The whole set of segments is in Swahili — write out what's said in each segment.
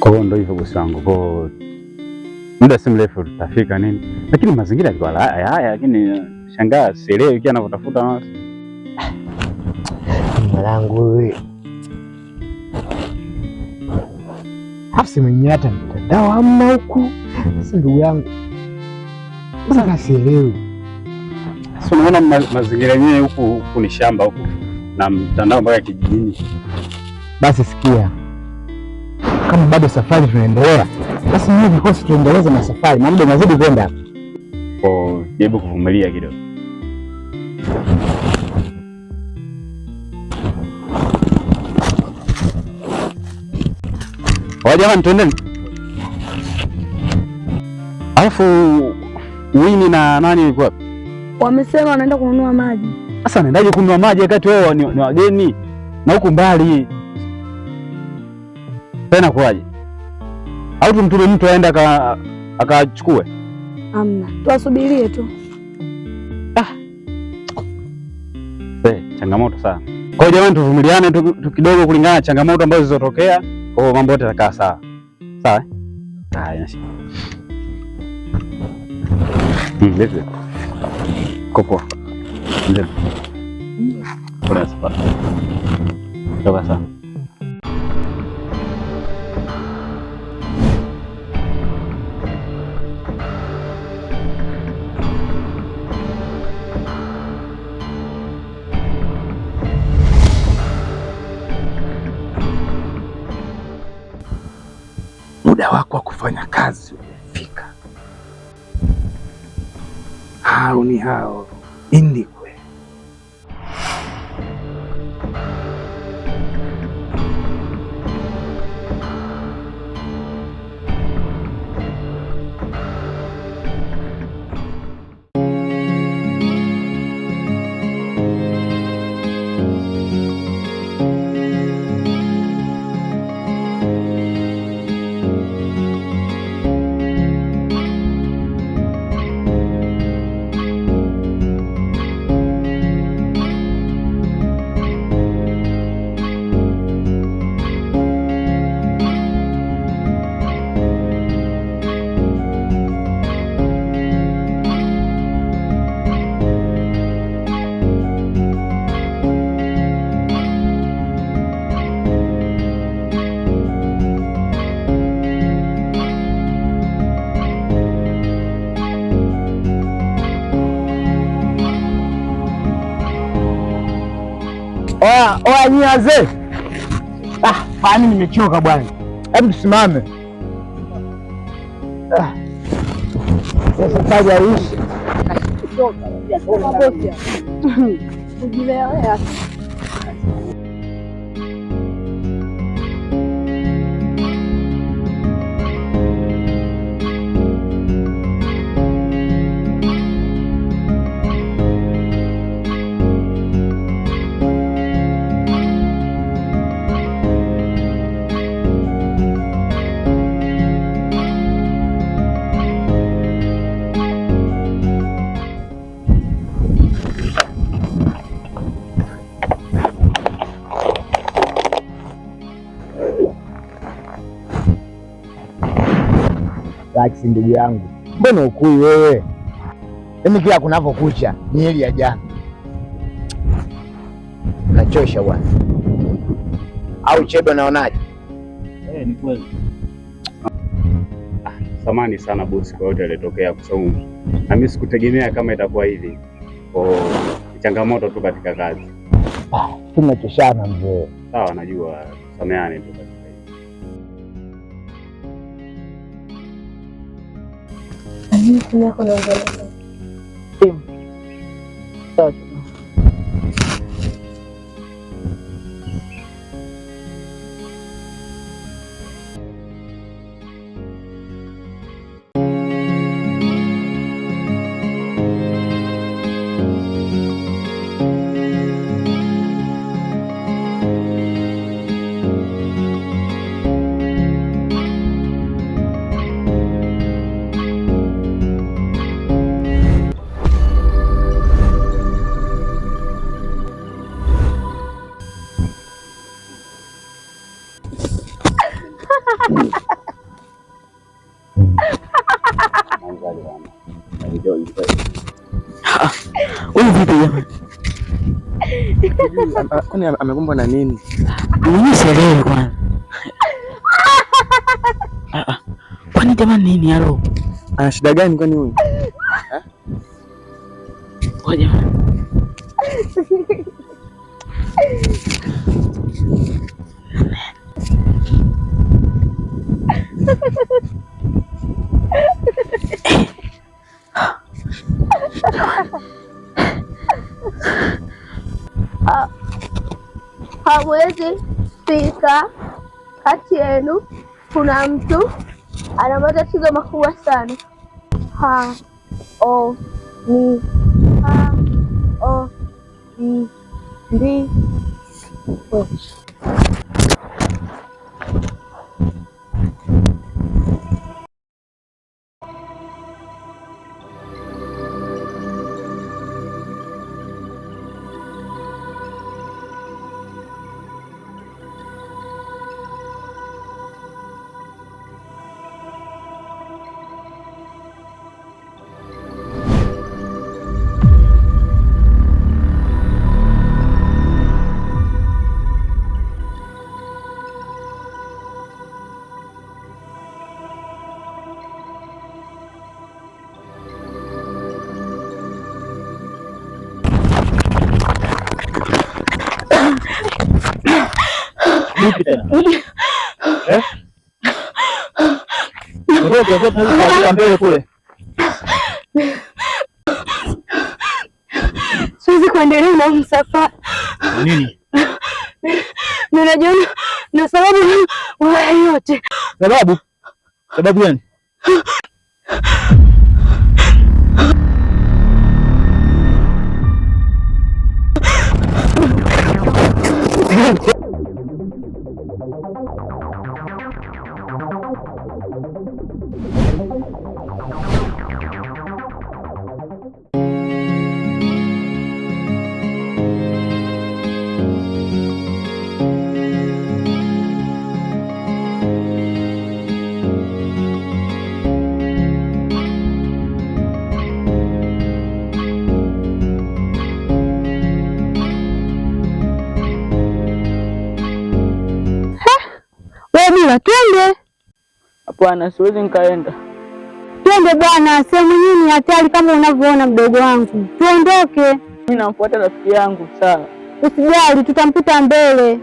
Kwa hiyo ndio hivyo bosi wangu, kwa muda si mrefu tutafika nini, lakini mazingira yalikuwa haya, lakini shangaa sielewi kile anavyotafuta mwanangu wewe. Hafsi mwenyewe hata mtandao hamna huku. Sasa ndugu yangu, sasa sielewi. Sasa unaona mazingira yenyewe huku ni shamba huku na mtandao mpaka kijijini. Basi sikia, kama bado safari tunaendelea, basi mimi vikosi tuendeleze na safari, na muda unazidi kwenda hapo. Kwa jaribu kuvumilia kidogo. Jamani, twendeni. Alafu Wini na nani yuko wapi? Wamesema wanaenda kununua maji. Sasa naendaje kununua maji wakati wao ni wageni na huku mbali? Tena kwaje? Au tumtume mtu aende akachukue? Amna, tuwasubirie tu. Changamoto sana. Kwa hiyo jamani, tuvumiliane tu kidogo kulingana na changamoto ambazo zilizotokea. Kwa hiyo mambo yote yatakaa sawa. Sawa? Haya. Vipi? Kopo. Ndio. Kuna sababu. Toka sana. Muda wako wa kufanya kazi umefika. Hao ni hao Indikwe. Oya nyie wazee. Fani nimechoka bwana. Hebu tusimame. Sasa kazi haishi. Kujilea. Laksi ndugu yangu, mbona ukui wewe? Yaani kila kunavyokucha ni heli ya jana. Nachosha bwana. Au Chebe naonaje? Ni kweli. Samahani sana bosi kwa yote yalitokea, kwa sababu na mimi sikutegemea kama itakuwa hivi. Kwa changamoto tu katika kazi. Tumechoshana mzee. Sawa, najua. Sameane tu katika enjoy. Wewe vipi jamani? Kwani amekumbwa na nini? Mimi sielewi kwanza. Kwani jamani nini halo? Ana shida gani kwani huyu? Kwa jamani. Hamwezi fika kati yenu kuna mtu ana matatizo makubwa sana. Ndi Vipi tena? Mbele kule. siwezi kuendelea na msafara. Nini? Ninajiona na sababu wala yote. Sababu gani? Twende. Hapana, siwezi nikaenda. Twende bwana, sehemu hii ni hatari kama unavyoona mdogo wangu. Tuondoke. Mimi namfuata rafiki yangu, sawa? Usijali, tutamkuta mbele.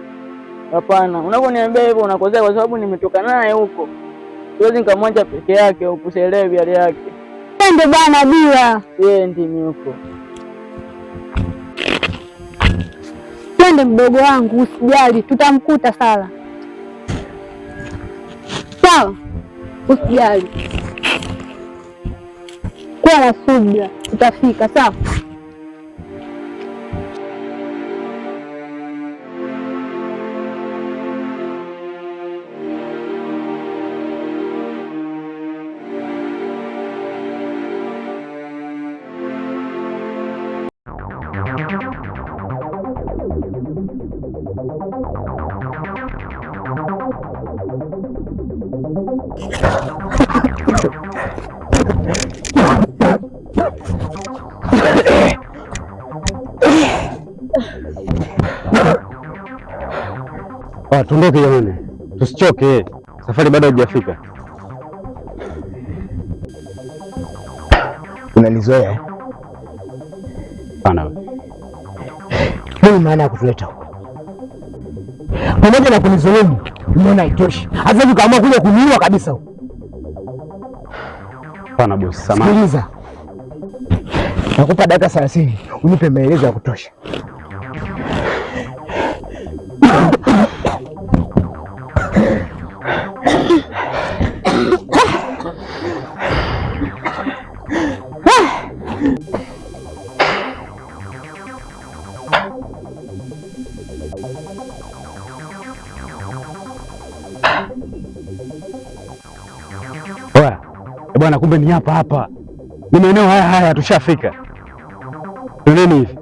Hapana, unavyoniambia hivyo unakosea kwa sababu nimetoka naye huko. Siwezi nikamwacha peke yake huko, sielewi hali yake. Twende bwana bila. Siendi mimi huko. Twende mdogo wangu, usijali, tutamkuta sawa. Sawa, usijali, kuwa na subira, tutafika. Sawa. Tuondoke jamani, tusichoke, safari bado haijafika. Unanizoea? Hapana. Nini maana ya kutuleta huko? Pamoja na kunizulumu, umeona haitoshi. Hata ukaamua kuja kuniua kabisa huko. Hapana bosi, samahani. Sikiliza. Nakupa dakika 30, unipe maelezo ya kutosha. Bwana, kumbe ni hapa hapa, ni maeneo haya tushafika. Twendeni hivi.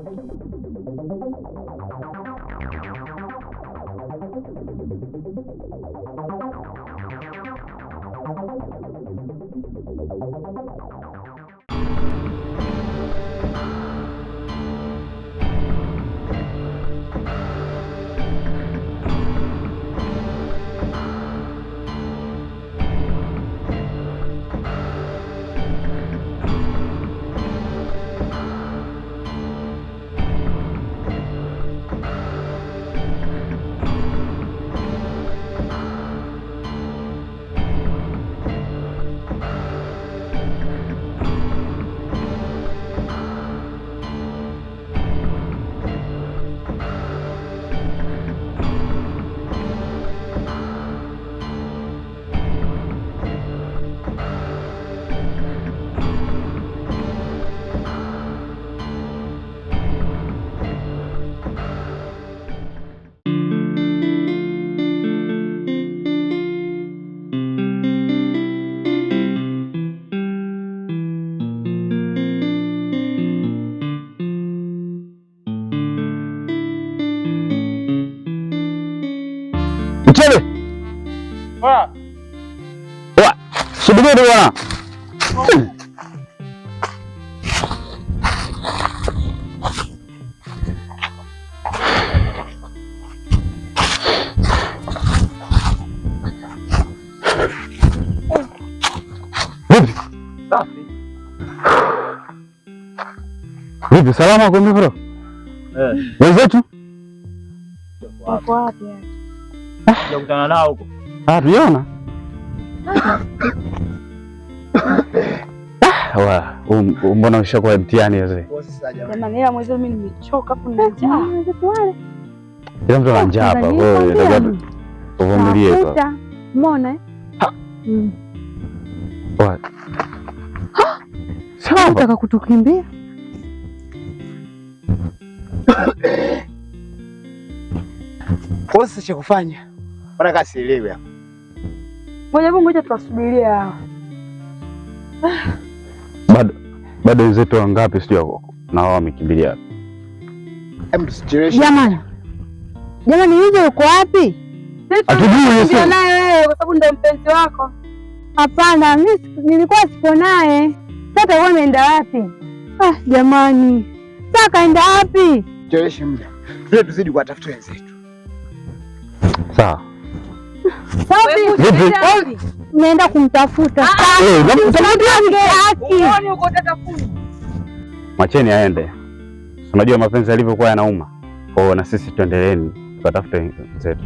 Subiri bwana. Vipi, salama kwa mimi bro? Wenzetu? Wako wapi? Kukutana nao huko. Tuliona. Mbona ushakuwa mtihani wazee? Jamani, ila mwezi mimi nimechoka hapo na njaa. Kila mtu ana njaa hapa. Wewe uvumilie tu. Umeona? Sawa. Unataka kutukimbia? Kwa sasa cha kufanya. Bwana kasielewe hapo. Ngoja tuwasubiria. Bado wenzetu wangapi sio na wao wamekimbilia. Jamani hizo uko wapi? Hatujui sio naye wewe kwa sababu ndio mpenzi wako. Hapana, mimi nilikuwa sipo naye. Sasa wewe unaenda wapi? Jamani. Sasa kaenda wapi? Chelewesha muda. Tule tuzidi kuwatafuta wenzetu. Sawa. Naenda kumtafuta. Mwacheni aende. Unajua mapenzi yalivyokuwa yanauma. Kwa hiyo na sisi tuendeleeni tukatafute wenzetu.